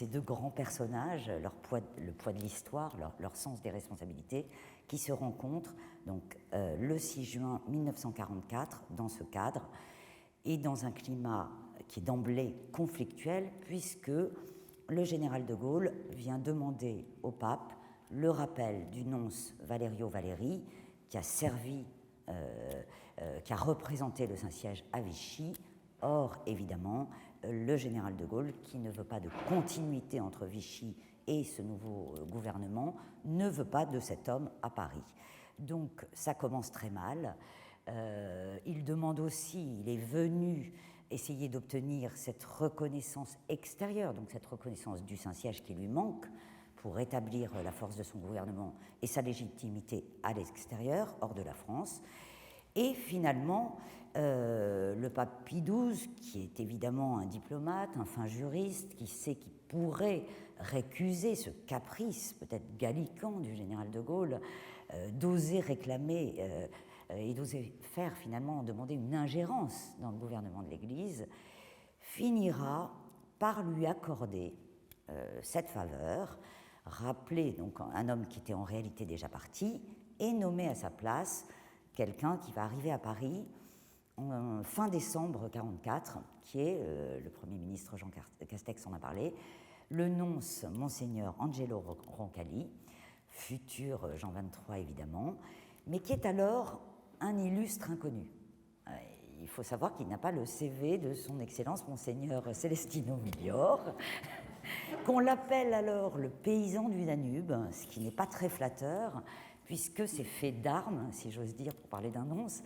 ces deux grands personnages, le poids de l'histoire, leur sens des responsabilités, qui se rencontrent donc, le 6 juin 1944 dans ce cadre, et dans un climat qui est d'emblée conflictuel, puisque le général de Gaulle vient demander au pape le rappel du nonce Valerio Valeri, qui a servi, qui a représenté le Saint-Siège à Vichy. Or, évidemment, le général de Gaulle, qui ne veut pas de continuité entre Vichy et ce nouveau gouvernement, ne veut pas de cet homme à Paris. Donc, ça commence très mal. Il demande aussi, il est venu essayer d'obtenir cette reconnaissance extérieure, donc cette reconnaissance du Saint-Siège qui lui manque pour rétablir la force de son gouvernement et sa légitimité à l'extérieur, hors de la France. Et finalement, le pape Pie XII, qui est évidemment un diplomate, un fin juriste, qui sait qu'il pourrait récuser ce caprice, peut-être gallican, du général de Gaulle, d'oser réclamer et d'oser faire finalement demander une ingérence dans le gouvernement de l'Église, finira par lui accorder cette faveur, rappeler donc un homme qui était en réalité déjà parti et nommer à sa place quelqu'un qui va arriver à Paris en fin décembre 1944, qui est, le Premier ministre Jean Castex en a parlé, le nonce Monseigneur Angelo Roncalli, futur Jean XXIII évidemment, mais qui est alors un illustre inconnu. Il faut savoir qu'il n'a pas le CV de son Excellence Monseigneur Celestino Miglior, qu'on l'appelle alors le paysan du Danube, ce qui n'est pas très flatteur, puisque ses faits d'armes, si j'ose dire, pour parler d'un nonce,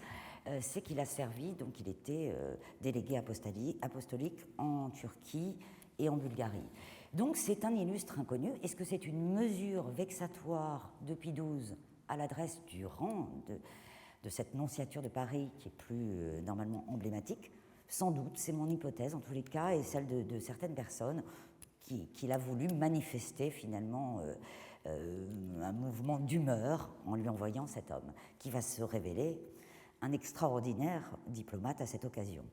c'est qu'il a servi, donc il était délégué apostolique en Turquie et en Bulgarie. Donc c'est un illustre inconnu. Est-ce que c'est une mesure vexatoire de Pie XII à l'adresse du rang de cette nonciature de Paris qui est plus normalement emblématique? Sans doute, c'est mon hypothèse en tous les cas, et celle de certaines personnes qu'il a voulu manifester finalement un mouvement d'humeur en lui envoyant cet homme, qui va se révéler un extraordinaire diplomate à cette occasion.